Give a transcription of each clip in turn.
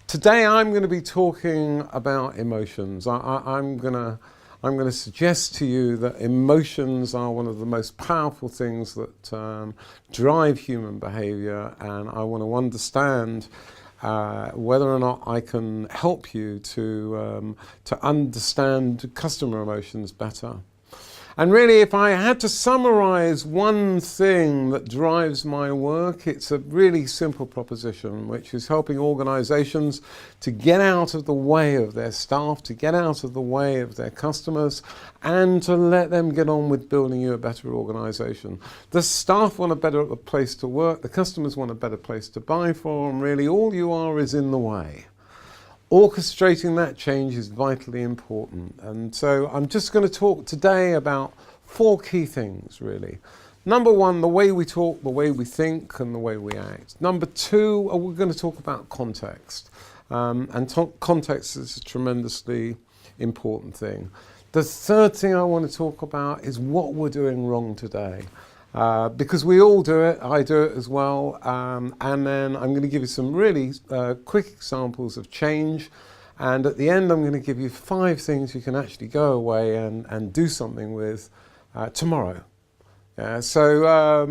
Today I'm going to be talking about emotions. I'm going to suggest to you that emotions are one of the most powerful things that drive human behavior, and I want to understand whether or not I can help you to understand customer emotions better. And really, if I had to summarize one thing that drives my work, it's a really simple proposition, which is helping organizations to get out of the way of their staff, to get out of the way of their customers, and to let them get on with building you a better organization. The staff want a better place to work, the customers want a better place to buy for, and really all you are is in the way. Orchestrating that change is vitally important, and so I'm just going to talk today about 4 key things, really. Number 1, the way we talk, the way we think, and the way we act. Number 2, we're going to talk about context, and context is a tremendously important thing. The third thing I want to talk about is what we're doing wrong today. Because we all do it, I do it as well, and then I'm going to give you some really quick examples of change, and at the end I'm going to give you 5 things you can actually go away and do something with tomorrow. So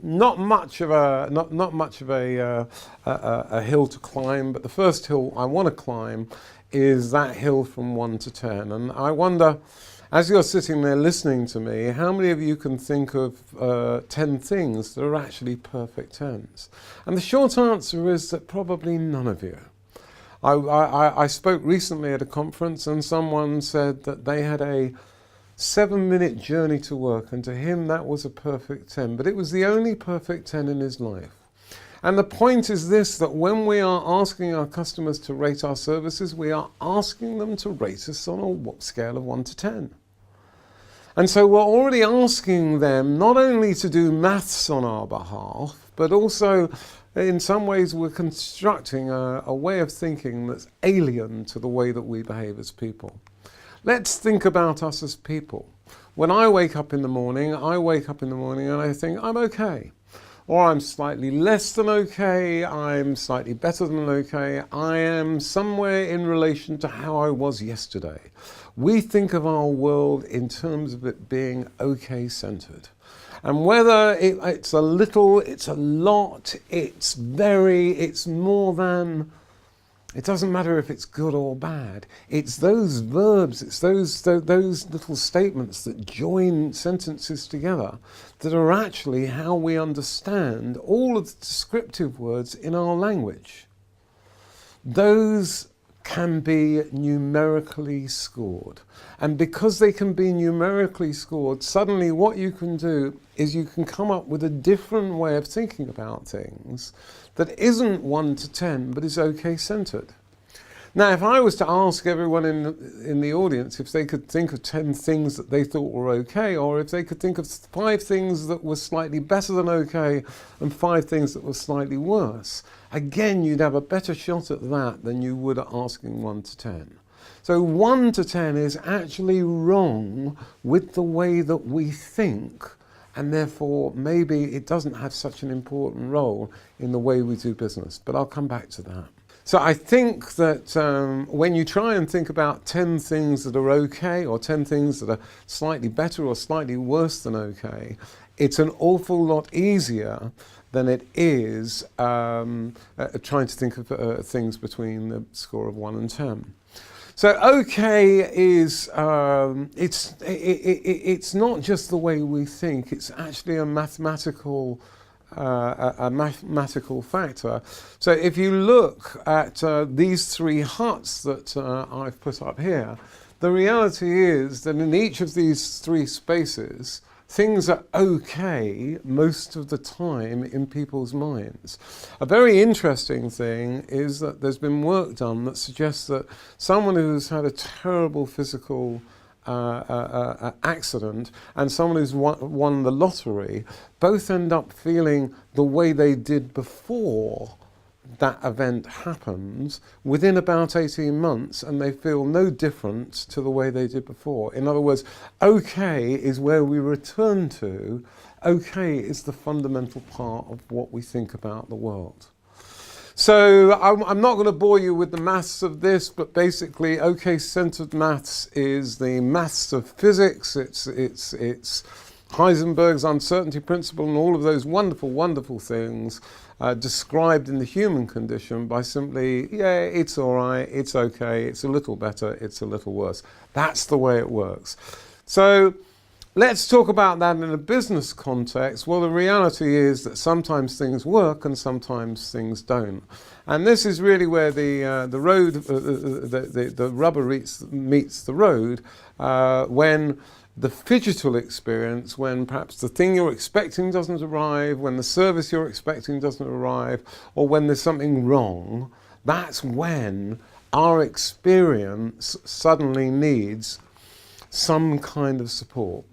not much of a hill to climb, but the first hill I want to climb is that hill from 1 to 10, and I wonder, as you're sitting there listening to me, how many of you can think of 10 things that are actually perfect 10s? And the short answer is that probably none of you. I spoke recently at a conference, and someone said that they had a 7-minute journey to work, and to him that was a perfect 10, but it was the only perfect 10 in his life. And the point is this, that when we are asking our customers to rate our services, we are asking them to rate us on a scale of 1 to 10. And so we're already asking them not only to do maths on our behalf, but also in some ways we're constructing a way of thinking that's alien to the way that we behave as people. Let's think about us as people. When I wake up in the morning, and I think, I'm okay. Or I'm slightly less than okay, I'm slightly better than okay, I am somewhere in relation to how I was yesterday. We think of our world in terms of it being okay-centered. And whether it's a little, it's a lot, it's more than, it doesn't matter if it's good or bad. It's those verbs, it's those little statements that join sentences together that are actually how we understand all of the descriptive words in our language. Those can be numerically scored. And because they can be numerically scored, suddenly what you can do is you can come up with a different way of thinking about things that isn't 1 to 10, but is okay-centered. Now, if I was to ask everyone in the audience if they could think of 10 things that they thought were okay, or if they could think of 5 things that were slightly better than okay and 5 things that were slightly worse, again, you'd have a better shot at that than you would at asking 1 to 10. So 1 to 10 is actually wrong with the way that we think, and therefore maybe it doesn't have such an important role in the way we do business. But I'll come back to that. So I think that when you try and think about 10 things that are okay, or 10 things that are slightly better or slightly worse than okay, it's an awful lot easier than it is trying to think of things between the score of 1 and 10. So okay is, it's not just the way we think, it's actually a mathematical factor. So if you look at these 3 huts that I've put up here, the reality is that in each of these 3 spaces, things are okay most of the time in people's minds. A very interesting thing is that there's been work done that suggests that someone who's had a terrible physical accident and someone who's won the lottery both end up feeling the way they did before that event happens within about 18 months, and they feel no different to the way they did before. In other words, okay is where we return to. Okay is the fundamental part of what we think about the world. So I'm not going to bore you with the maths of this, but basically OK-centered maths is the maths of physics. It's Heisenberg's uncertainty principle and all of those wonderful, wonderful things described in the human condition by simply, yeah, it's all right, it's okay, it's a little better, it's a little worse. That's the way it works. So let's talk about that in a business context. Well, the reality is that sometimes things work and sometimes things don't. And this is really where the rubber meets the road when the phygital experience, when perhaps the thing you're expecting doesn't arrive, when the service you're expecting doesn't arrive, or when there's something wrong, that's when our experience suddenly needs some kind of support.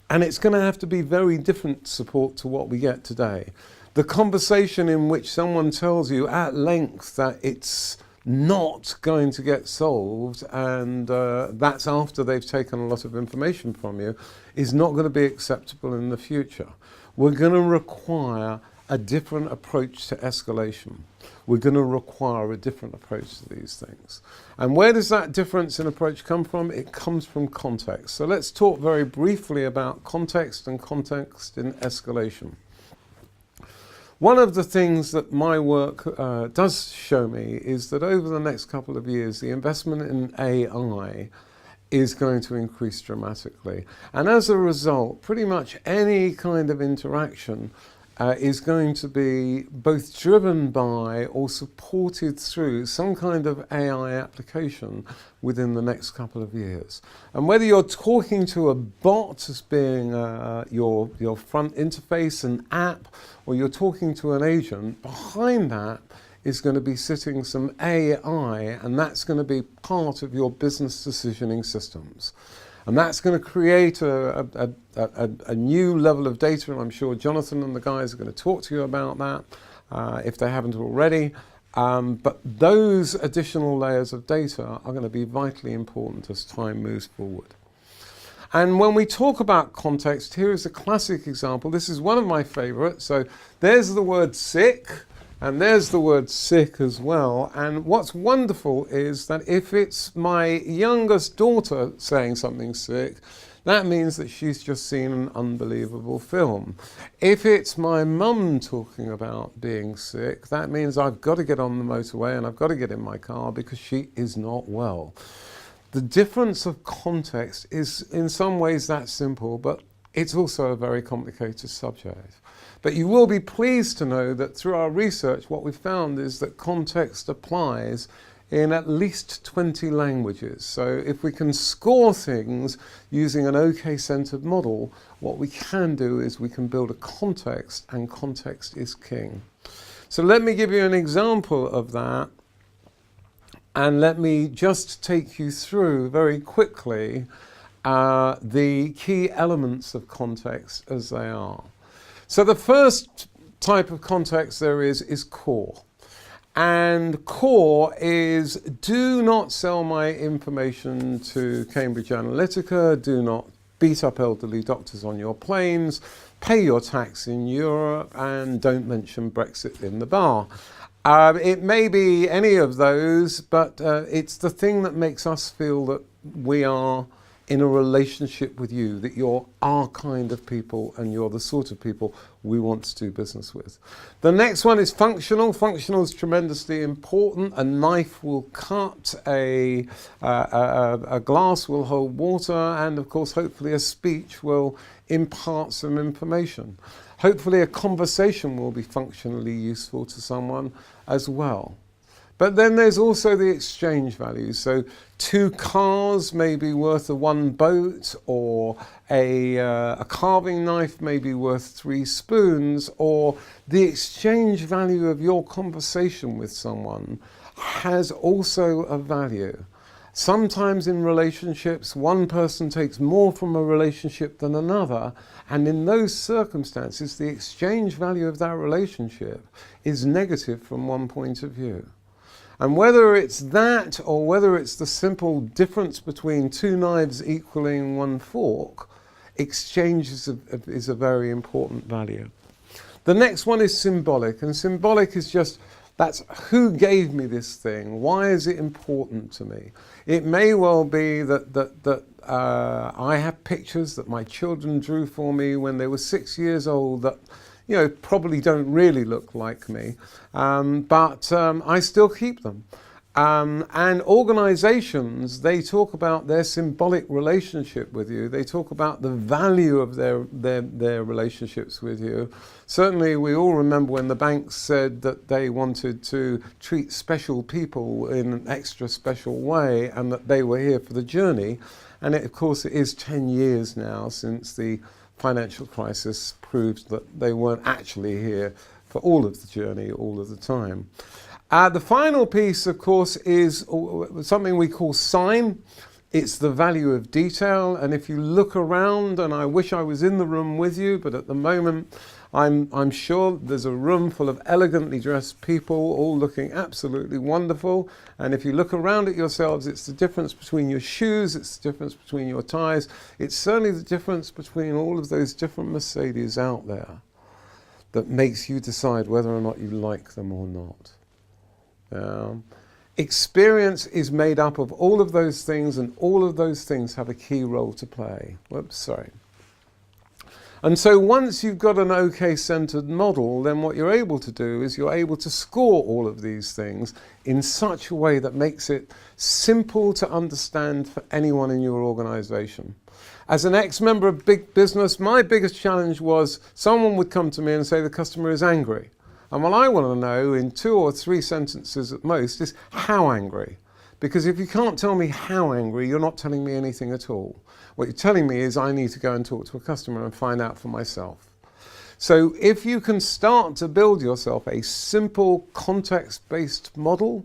And it's going to have to be very different support to what we get today. The conversation in which someone tells you at length that it's not going to get solved, and that's after they've taken a lot of information from you, is not going to be acceptable in the future. We're going to require a different approach to escalation. We're going to require a different approach to these things. And where does that difference in approach come from? It comes from context. So let's talk very briefly about context and context in escalation. One of the things that my work does show me is that over the next couple of years, the investment in AI is going to increase dramatically. And as a result, pretty much any kind of interaction is going to be both driven by or supported through some kind of AI application within the next couple of years. And whether you're talking to a bot as being your front interface, an app, or you're talking to an agent, behind that is going to be sitting some AI, and that's going to be part of your business decisioning systems. And that's going to create a new level of data, and I'm sure Jonathan and the guys are going to talk to you about that if they haven't already. But those additional layers of data are going to be vitally important as time moves forward. And when we talk about context, here is a classic example. This is one of my favorites. So there's the word sick, and there's the word sick as well. And what's wonderful is that if it's my youngest daughter saying something sick, that means that she's just seen an unbelievable film. If it's my mum talking about being sick, that means I've got to get on the motorway and I've got to get in my car because she is not well. The difference of context is in some ways that simple, but it's also a very complicated subject. But you will be pleased to know that through our research, what we found is that context applies in at least 20 languages. So if we can score things using an OK-centered model, what we can do is we can build a context, and context is king. So let me give you an example of that. And let me just take you through very quickly the key elements of context as they are. So the first type of context there is core. And core is do not sell my information to Cambridge Analytica, do not beat up elderly doctors on your planes, pay your tax in Europe, and don't mention Brexit in the bar. It may be any of those, but it's the thing that makes us feel that we are in a relationship with you, that you're our kind of people and you're the sort of people we want to do business with. The next one is functional. Functional is tremendously important. A knife will cut, a glass will hold water, and of course, hopefully a speech will impart some information. Hopefully a conversation will be functionally useful to someone as well. But then there's also the exchange value. So 2 cars may be worth one boat, or a carving knife may be worth 3 spoons, or the exchange value of your conversation with someone has also a value. Sometimes in relationships, one person takes more from a relationship than another, and in those circumstances, the exchange value of that relationship is negative from one point of view. And whether it's that or whether it's the simple difference between 2 knives equaling 1 fork, exchange is a very important value. The next one is symbolic, and symbolic is just That's who gave me this thing. Why is it important to me? It may well be that I have pictures that my children drew for me when they were 6 years old that, you know, probably don't really look like me, but I still keep them. And organizations, they talk about their symbolic relationship with you. They talk about the value of their relationships with you. Certainly, we all remember when the banks said that they wanted to treat special people in an extra special way and that they were here for the journey. And of course, it is 10 years now since the financial crisis proved that they weren't actually here for all of the journey, all of the time. The final piece, of course, is something we call sign. It's the value of detail. And if you look around, and I wish I was in the room with you, but at the moment, I'm sure there's a room full of elegantly dressed people, all looking absolutely wonderful. And if you look around at yourselves, it's the difference between your shoes, it's the difference between your ties. It's certainly the difference between all of those different Mercedes out there that makes you decide whether or not you like them or not. Experience is made up of all of those things, and all of those things have a key role to play. Whoops, sorry. And so once you've got an OK-centered model, then what you're able to do is you're able to score all of these things in such a way that makes it simple to understand for anyone in your organization. As an ex-member of big business, my biggest challenge was someone would come to me and say the customer is angry. And what I want to know in 2 or 3 sentences at most is how angry. Because if you can't tell me how angry, you're not telling me anything at all. What you're telling me is I need to go and talk to a customer and find out for myself. So if you can start to build yourself a simple context-based model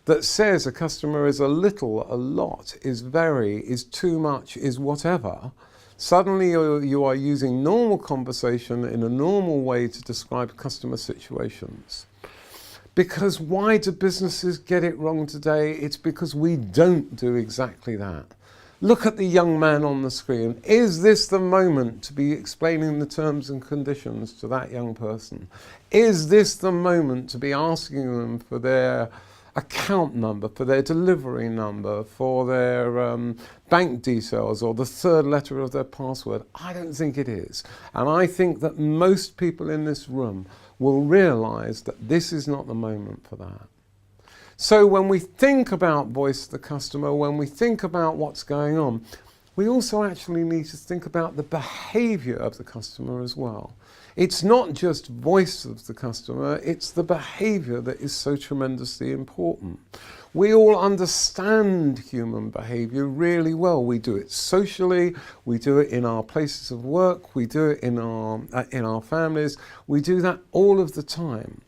that says a customer is a little, a lot, is very, is too much, is whatever, suddenly you are using normal conversation in a normal way to describe customer situations. Because why do businesses get it wrong today? It's because we don't do exactly that. Look at the young man on the screen. Is this the moment to be explaining the terms and conditions to that young person? Is this the moment to be asking them for their account number, for their delivery number, for their bank details, or the 3rd letter of their password? I don't think it is. And I think that most people in this room will realize that this is not the moment for that. So when we think about voice of the customer, when we think about what's going on, we also actually need to think about the behavior of the customer as well. It's not just voice of the customer, it's the behavior that is so tremendously important. We all understand human behavior really well. We do it socially, we do it in our places of work, we do it in our families, we do that all of the time.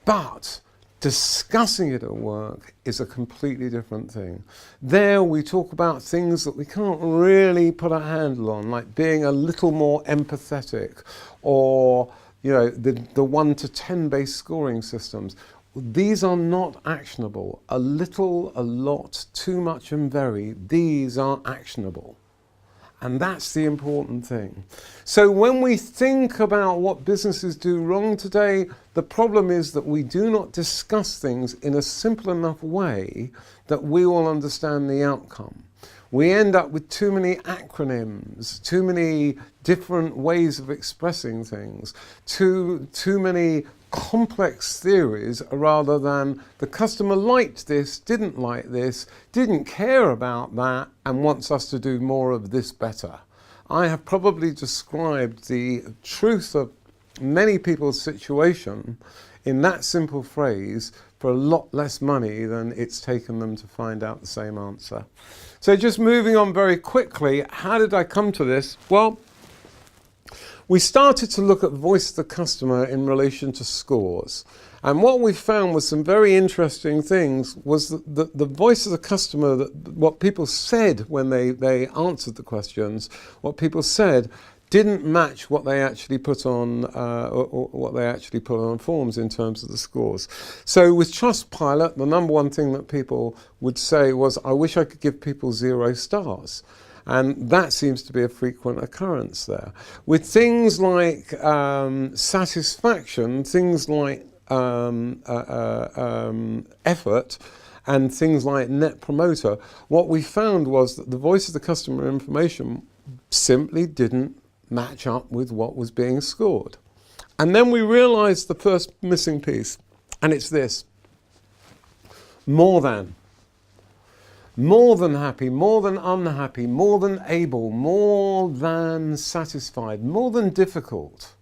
But discussing it at work is a completely different thing. There we talk about things that we can't really put a handle on, like being a little more empathetic, or the 1 to 10 based scoring systems. These are not actionable. A little, a lot, too much and very, these are actionable. And that's the important thing. So when we think about what businesses do wrong today, the problem is that we do not discuss things in a simple enough way that we all understand the outcome. We end up with too many acronyms, too many different ways of expressing things, too many complex theories, rather than the customer liked this, didn't like this, didn't care about that, and wants us to do more of this better. I have probably described the truth of many people's situation in that simple phrase for a lot less money than it's taken them to find out the same answer. So just moving on very quickly, how did I come to this? Well, we started to look at voice of the customer in relation to scores. And what we found was some very interesting things was that the voice of the customer, what people said when they answered the questions, what people said didn't match what they actually put on or what they actually put on forms in terms of the scores. So with Trustpilot, the number one thing that people would say was, I wish I could give people 0 stars. And that seems to be a frequent occurrence there. With things like satisfaction, things like effort and things like Net Promoter, what we found was that the voice of the customer information simply didn't match up with what was being scored. And then we realized the first missing piece, and it's this: more than happy, more than unhappy, more than able, more than satisfied, more than difficult.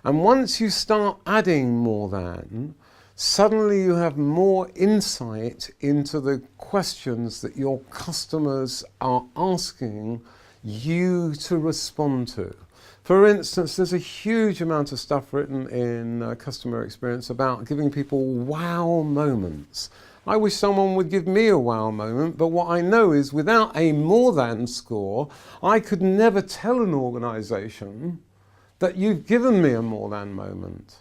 And once you start adding more than, suddenly you have more insight into the questions that your customers are asking you to respond to. For instance, there's a huge amount of stuff written in customer experience about giving people wow moments. I wish someone would give me a wow moment, but what I know is without a more than score, I could never tell an organisation that you've given me a more than moment.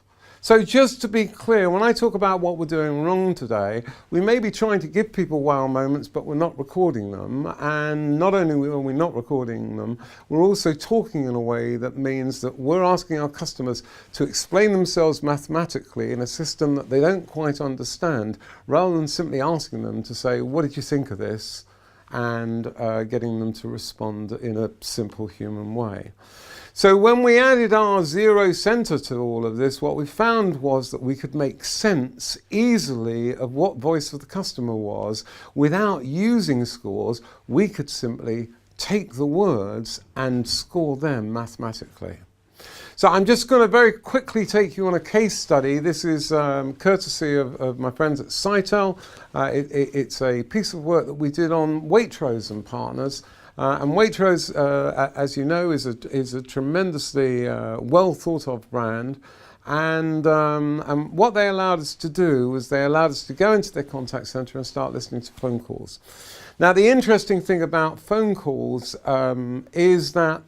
So just to be clear, when I talk about what we're doing wrong today, we may be trying to give people wow moments, but we're not recording them. And not only are we not recording them, we're also talking in a way that means that we're asking our customers to explain themselves mathematically in a system that they don't quite understand, rather than simply asking them to say, what did you think of this? And getting them to respond in a simple human way. So when we added our zero center to all of this, what we found was that we could make sense easily of what voice of the customer was without using scores. We could simply take the words and score them mathematically. So I'm just going to very quickly take you on a case study. This is courtesy of my friends at Subtitles. It's a piece of work that we did on Waitrose and Partners. And Waitrose, as you know, is a tremendously well thought of brand. And what they allowed us to do was they allowed us to go into their contact center and start listening to phone calls. Now, the interesting thing about phone calls is that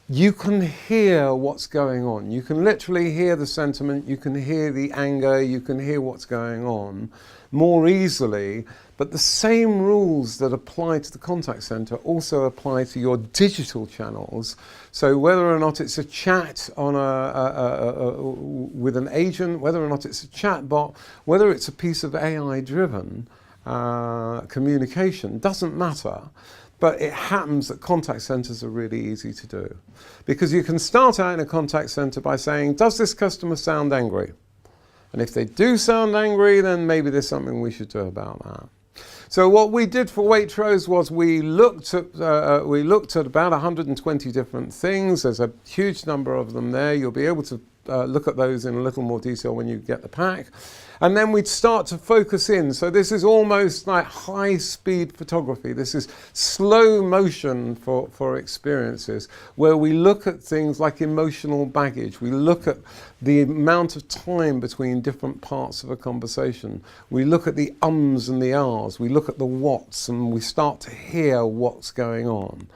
you can hear what's going on. You can literally hear the sentiment, you can hear the anger, you can hear what's going on more easily. But the same rules that apply to the contact center also apply to your digital channels. So whether or not it's a chat on with an agent, whether or not it's a chat bot, whether it's a piece of AI-driven communication, doesn't matter. But it happens that contact centers are really easy to do. Because you can start out in a contact center by saying, does this customer sound angry? And if they do sound angry, then maybe there's something we should do about that. So what we did for Waitrose was we looked at about 120 different things. There's a huge number of them there. You'll be able to look at those in a little more detail when you get the pack. And then we'd start to focus in. So this is almost like high-speed photography. This is slow motion for experiences, where we look at things like emotional baggage. We look at the amount of time between different parts of a conversation. We look at the ums and the ahs. We look at the whats, and we start to hear what's going on.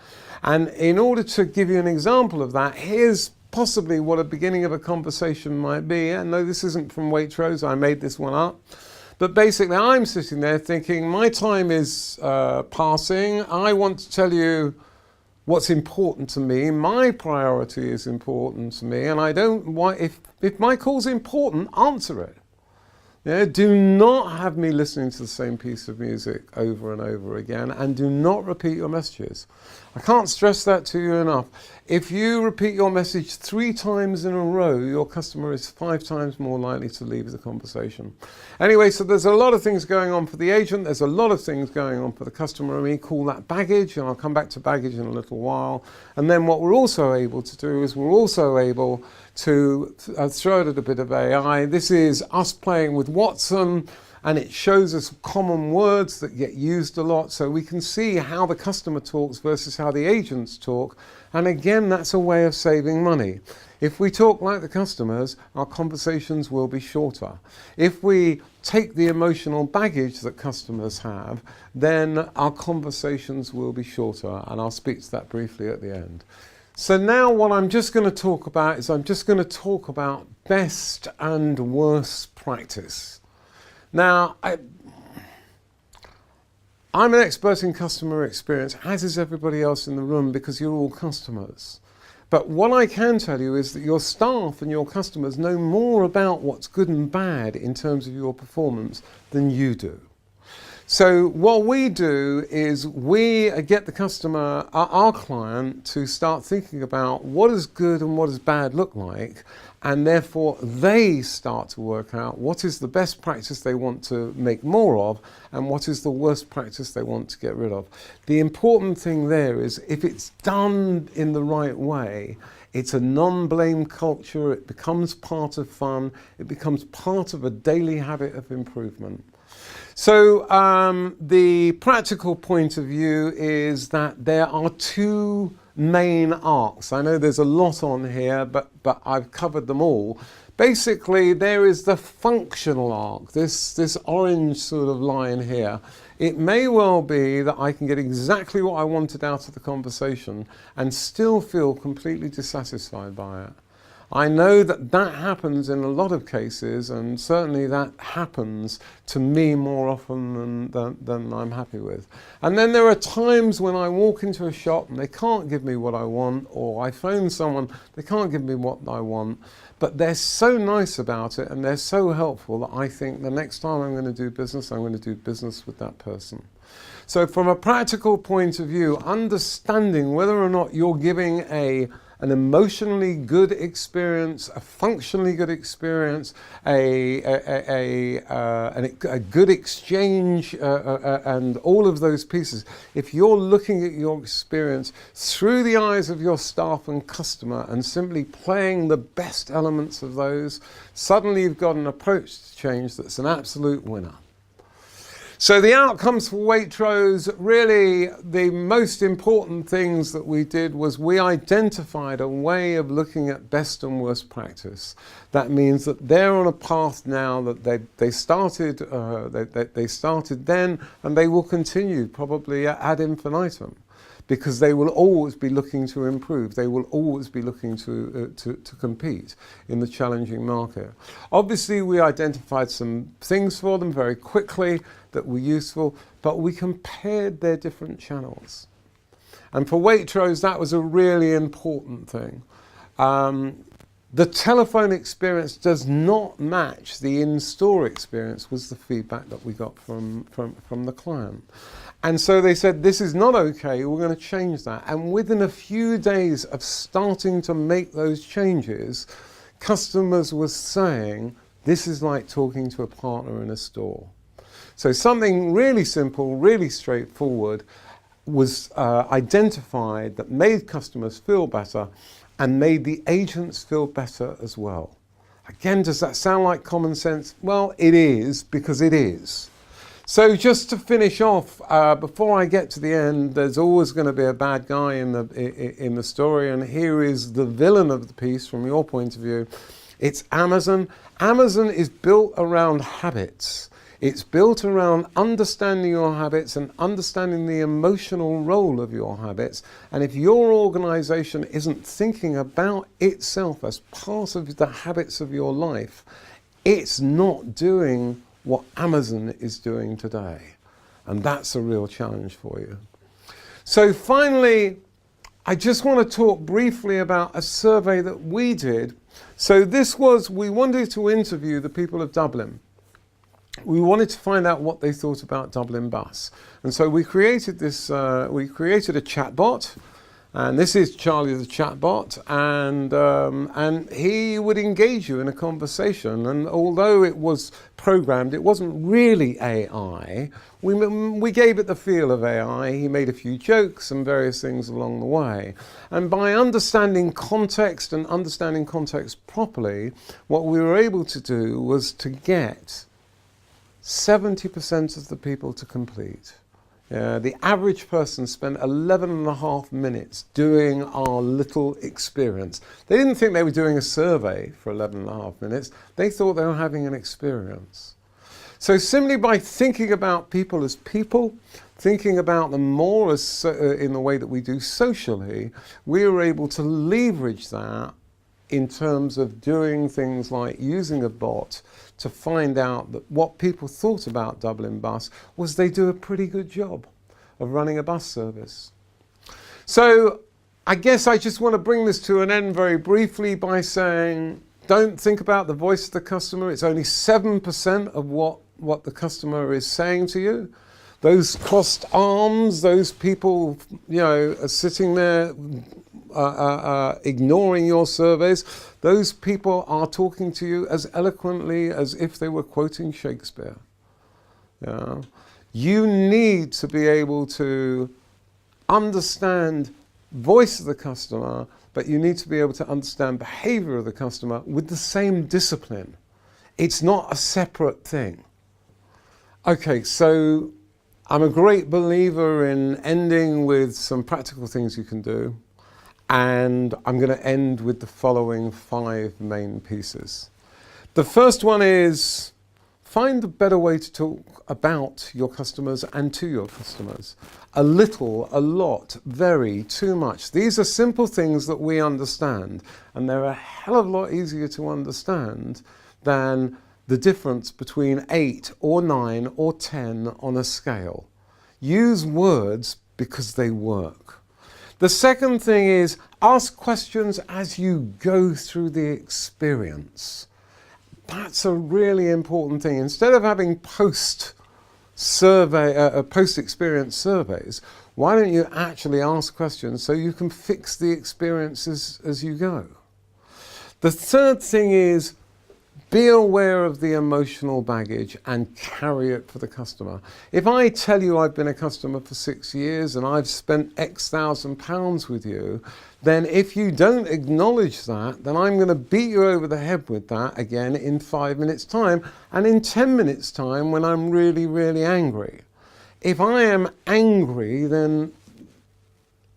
And in order to give you an example of that, here's possibly what a beginning of a conversation might be. And no, this isn't from Waitrose, I made this one up. But basically I'm sitting there thinking, my time is passing, I want to tell you what's important to me, my priority is important to me, and I don't want, if my call's important, answer it. Yeah, do not have me listening to the same piece of music over and over again, and do not repeat your messages. I can't stress that to you enough. If you repeat your message 3 times in a row, your customer is 5 times more likely to leave the conversation. Anyway, so there's a lot of things going on for the agent, there's a lot of things going on for the customer, and we call that baggage, and I'll come back to baggage in a little while. And then what we're also able to do is we're also able to throw it at a bit of AI. This is us playing with Watson, and it shows us common words that get used a lot, so we can see how the customer talks versus how the agents talk. And again, that's a way of saving money. If we talk like the customers, our conversations will be shorter. If we take the emotional baggage that customers have, then our conversations will be shorter, and I'll speak to that briefly at the end. So now what I'm just going to talk about is I'm just going to talk about best and worst practice. Now, I'm an expert in customer experience, as is everybody else in the room, because you're all customers. But what I can tell you is that your staff and your customers know more about what's good and bad in terms of your performance than you do. So what we do is we get the customer, our client, to start thinking about what does good and what does bad look like, and therefore they start to work out what is the best practice they want to make more of and what is the worst practice they want to get rid of. The important thing there is if it's done in the right way, it's a non-blame culture, it becomes part of fun, it becomes part of a daily habit of improvement. So the practical point of view is that there are two main arcs. I know there's a lot on here, but I've covered them all. Basically, there is the functional arc, this orange sort of line here. It may well be that I can get exactly what I wanted out of the conversation and still feel completely dissatisfied by it. I know that that happens in a lot of cases, and certainly that happens to me more often than I'm happy with. And then there are times when I walk into a shop and they can't give me what I want, or I phone someone, they can't give me what I want, but they're so nice about it and they're so helpful that I think the next time I'm going to do business, I'm going to do business with that person. So from a practical point of view, understanding whether or not you're giving an emotionally good experience, a functionally good experience, a good exchange, and all of those pieces. If you're looking at your experience through the eyes of your staff and customer and simply playing the best elements of those, suddenly you've got an approach to change that's an absolute winner. So the outcomes for Waitrose, really the most important things that we did was we identified a way of looking at best and worst practice. That means that they're on a path now that they started then, and they will continue probably ad infinitum, because they will always be looking to improve. They will always be looking to compete in the challenging market. Obviously, we identified some things for them very quickly that were useful, but we compared their different channels. And for Waitrose, that was a really important thing. The telephone experience does not match the in-store experience, was the feedback that we got from the client. And so they said, this is not okay, we're going to change that. And within a few days of starting to make those changes, customers were saying, this is like talking to a partner in a store. So something really simple, really straightforward was identified that made customers feel better and made the agents feel better as well. Again, does that sound like common sense? Well, it is, because it is. So just to finish off, before I get to the end, there's always going to be a bad guy in the story, and here is the villain of the piece from your point of view. It's Amazon. Amazon is built around habits. It's built around understanding your habits and understanding the emotional role of your habits. And if your organization isn't thinking about itself as part of the habits of your life, it's not doing what Amazon is doing today. And that's a real challenge for you. So finally, I just want to talk briefly about a survey that we did. So we wanted to interview the people of Dublin. We wanted to find out what they thought about Dublin Bus. And so we created this, we created a chatbot, and this is Charlie the chatbot, and he would engage you in a conversation. And although it was programmed, it wasn't really AI. We gave it the feel of AI. He made a few jokes and various things along the way. And by understanding context and understanding context properly, what we were able to do was to get 70% of the people to complete. The average person spent 11.5 minutes doing our little experience. They didn't think they were doing a survey for 11.5 minutes. They thought they were having an experience. So simply by thinking about people as people, thinking about them more as in the way that we do socially, we were able to leverage that in terms of doing things like using a bot to find out that what people thought about Dublin Bus was they do a pretty good job of running a bus service. So I guess I just want to bring this to an end very briefly by saying, don't think about the voice of the customer. It's only 7% of what the customer is saying to you. Those crossed arms, those people, are sitting there ignoring your surveys, those people are talking to you as eloquently as if they were quoting Shakespeare. Yeah. You need to be able to understand voice of the customer, but you need to be able to understand behavior of the customer with the same discipline. It's not a separate thing. Okay, so I'm a great believer in ending with some practical things you can do, and I'm going to end with the following 5 main pieces. The first one is find a better way to talk about your customers and to your customers. A little, a lot, very, too much. These are simple things that we understand, and they're a hell of a lot easier to understand than the difference between 8 or 9 or 10 on a scale. Use words because they work. The second thing is ask questions as you go through the experience. That's a really important thing. Instead of having post-experience surveys, why don't you actually ask questions so you can fix the experiences as you go? The third thing is be aware of the emotional baggage and carry it for the customer. If I tell you I've been a customer for 6 years and I've spent X thousand pounds with you, then if you don't acknowledge that, then I'm going to beat you over the head with that again in 5 minutes' time and in 10 minutes' time when I'm really, really angry. If I am angry, then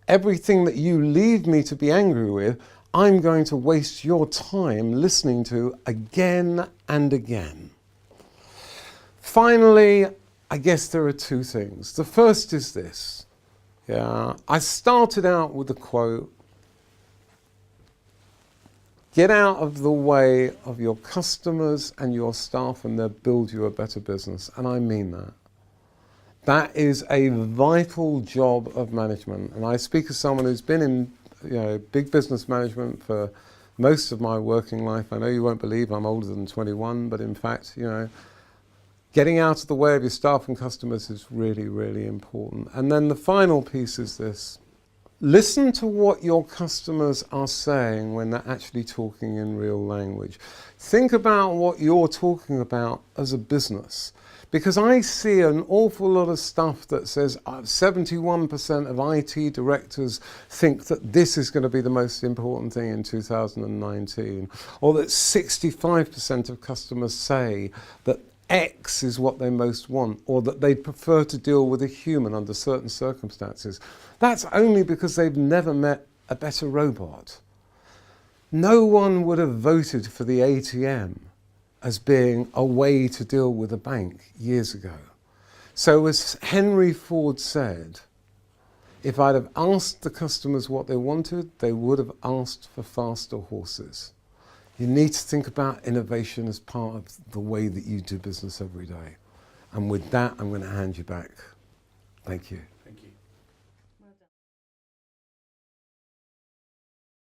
everything that you leave me to be angry with, I'm going to waste your time listening to again and again. Finally, I guess there are 2 things. The first is this. I started out with a quote, get out of the way of your customers and your staff and they'll build you a better business. And I mean that. That is a vital job of management. And I speak as someone who's been in big business management for most of my working life. I know you won't believe I'm older than 21, but in fact, getting out of the way of your staff and customers is really, really important. And then the final piece is this. Listen to what your customers are saying when they're actually talking in real language. Think about what you're talking about as a business. Because I see an awful lot of stuff that says 71% of IT directors think that this is going to be the most important thing in 2019, or that 65% of customers say that X is what they most want, or that they prefer to deal with a human under certain circumstances. That's only because they've never met a better robot. No one would have voted for the ATM as being a way to deal with a bank years ago. So as Henry Ford said, if I'd have asked the customers what they wanted, they would have asked for faster horses. You need to think about innovation as part of the way that you do business every day. And with that, I'm going to hand you back. Thank you.